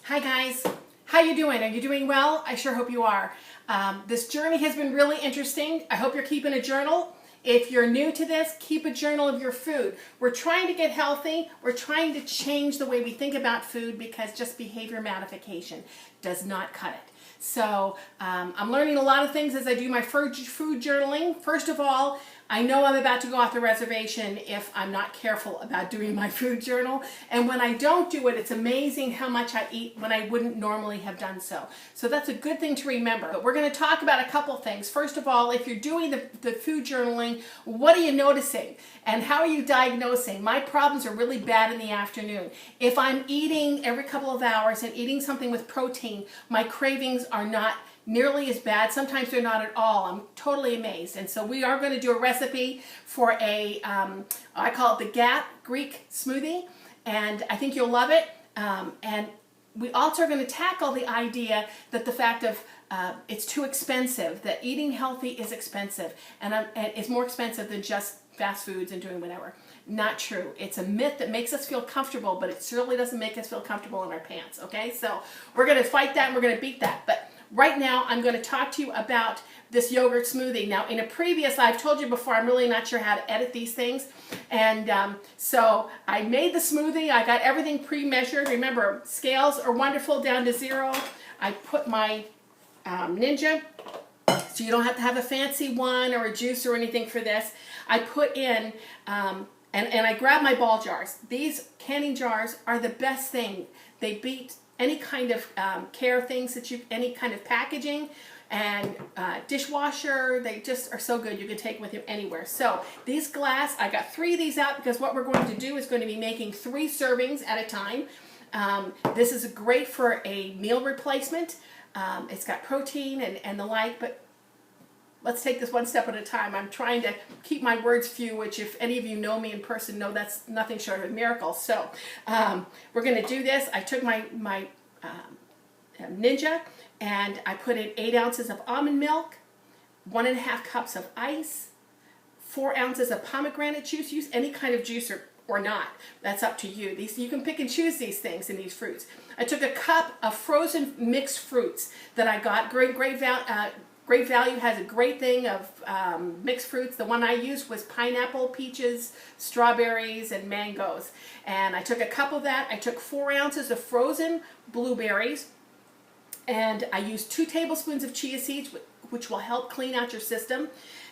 Hi guys, how you doing? Are you doing well? I sure hope you are. This journey has been really interesting. I hope you're keeping a journal. If you're new to this, keep a journal of your food. We're trying to get healthy. We're trying to change the way we think about food because just behavior modification does not cut it. So I'm learning a lot of things as I do my food journaling. First of all, I know I'm about to go off the reservation if I'm not careful about doing my food journal. And when I don't do it, it's amazing how much I eat when I wouldn't normally have done so. So that's a good thing to remember. But we're going to talk about a couple things. First of all, if you're doing the food journaling, what are you noticing? And how are you diagnosing? My problems are really bad in the afternoon. If I'm eating every couple of hours and eating something with protein, my cravings are not nearly as bad. Sometimes they're not at all. I'm totally amazed. And so we are going to do a recipe for I call it the GAP Greek smoothie, and I think you'll love it. And we also are going to tackle the idea that the fact of it's too expensive, that eating healthy is expensive, and it's more expensive than just fast foods and doing whatever. Not true. It's a myth that makes us feel comfortable, but it certainly doesn't make us feel comfortable in our pants, okay? So we're going to fight that and we're going to beat that. But right now, I'm going to talk to you about this yogurt smoothie. Now, in a previous, I've told you before, I'm really not sure how to edit these things. And so I made the smoothie. I got everything pre-measured. Remember, scales are wonderful, down to 0. I put my Ninja, so you don't have to have a fancy one or a juice or anything for this. I put in, and I grabbed my ball jars. These canning jars are the best thing. They beat any kind of care things that any kind of packaging and dishwasher. They just are so good. You can take with you anywhere. So these glass, I got 3 of these out because what we're going to do is going to be making 3 servings at a time. This is great for a meal replacement. It's got protein and the like, but let's take this one step at a time. I'm trying to keep my words few, which if any of you know me in person know that's nothing short of a miracle. So we're going to do this. I took my Ninja and I put in 8 ounces of almond milk, 1.5 cups of ice, 4 ounces of pomegranate juice. Use any kind of juice or not. That's up to you. You can pick and choose these things in these fruits. I took a cup of frozen mixed fruits that I got. Great Value has a great thing of mixed fruits. The one I used was pineapple, peaches, strawberries, and mangoes. And I took a cup of that. I took 4 ounces of frozen blueberries. And I used 2 tablespoons of chia seeds, which will help clean out your system.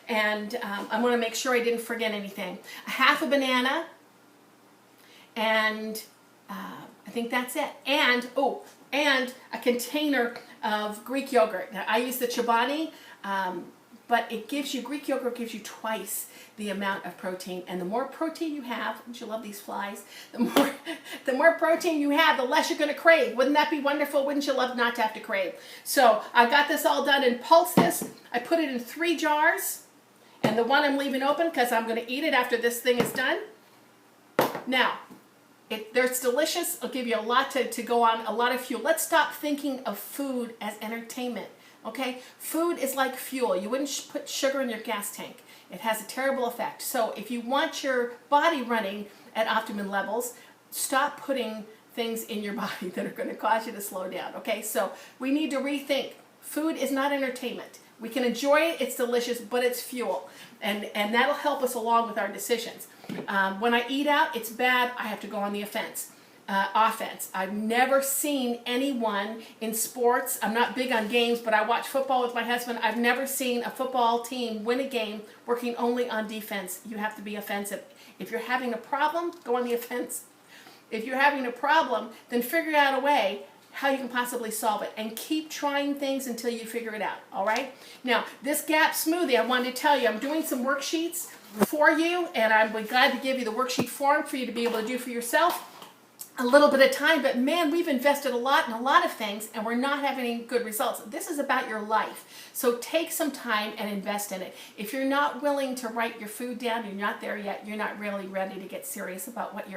And I want to make sure I didn't forget anything. Half a banana. And I think that's it. And a container of Greek yogurt. Now, I use the Chobani, but Greek yogurt gives you twice the amount of protein. And the more protein you have, don't you love these flies? The more protein you have, the less you're going to crave. Wouldn't that be wonderful? Wouldn't you love not to have to crave? So I got this all done and pulsed this. I put it in 3 jars. And the one I'm leaving open because I'm going to eat it after this thing is done. Now, it's delicious. It'll give you a lot to go on, a lot of fuel. Let's stop thinking of food as entertainment, okay? Food is like fuel. You wouldn't put sugar in your gas tank. It has a terrible effect. So if you want your body running at optimum levels, stop putting things in your body that are going to cause you to slow down, okay? So we need to rethink. Food is not entertainment. We can enjoy it, it's delicious, but it's fuel. And that'll help us along with our decisions. When I eat out, it's bad, I have to go on the offense. I've never seen anyone in sports, I'm not big on games, but I watch football with my husband. I've never seen a football team win a game working only on defense. You have to be offensive. If you're having a problem, go on the offense. If you're having a problem, then figure out a way how you can possibly solve it, and keep trying things until you figure it out, all right? Now, this GAP smoothie, I wanted to tell you, I'm doing some worksheets for you, and I'm glad to give you the worksheet form for you to be able to do for yourself. A little bit of time, but man, we've invested a lot in a lot of things and we're not having any good results. This is about your life. So take some time and invest in it. If you're not willing to write your food down, you're not there yet, you're not really ready to get serious about what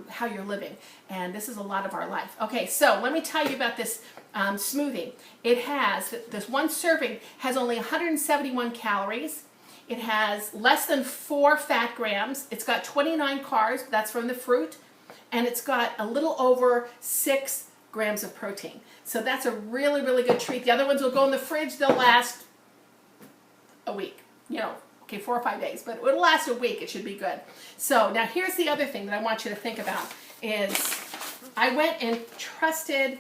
how you're living. And this is a lot of our life. Okay, so let me tell you about this smoothie. It has, this one serving has only 171 calories. It has less than 4 fat grams. It's got 29 carbs, that's from the fruit. And it's got a little over 6 grams of protein. So that's a really, really good treat. The other ones will go in the fridge. They'll last a week, you know, okay, 4 or 5 days, but it'll last a week. It should be good. So now here's the other thing that I want you to think about is I went and trusted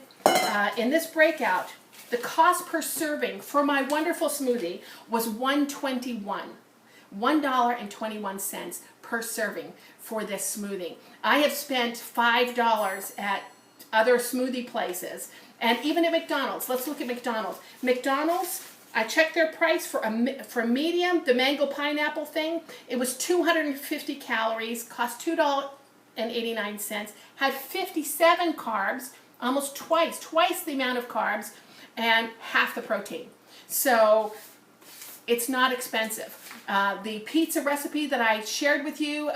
in this breakout, the cost per serving for my wonderful smoothie was $1.21. $1.21 per serving for this smoothie. I have spent $5 at other smoothie places, and even at McDonald's. Let's look at McDonald's. McDonald's, I checked their price for medium, the mango pineapple thing. It was 250 calories, cost $2.89, had 57 carbs, almost twice the amount of carbs, and half the protein. So it's not expensive. The pizza recipe that I shared with you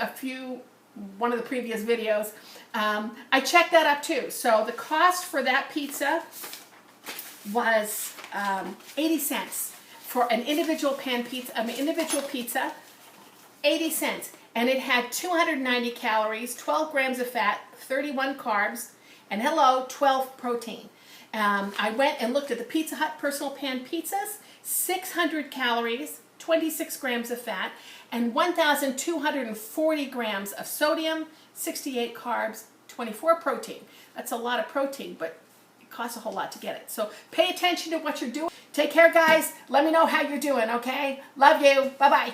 one of the previous videos, I checked that up too. So the cost for that pizza was 80 cents for an individual pizza, 80 cents. And it had 290 calories, 12 grams of fat, 31 carbs, and 12 protein. I went and looked at the Pizza Hut personal pan pizzas, 600 calories, 26 grams of fat, and 1,240 grams of sodium, 68 carbs, 24 protein. That's a lot of protein, but it costs a whole lot to get it. So pay attention to what you're doing. Take care, guys. Let me know how you're doing, okay? Love you. Bye-bye.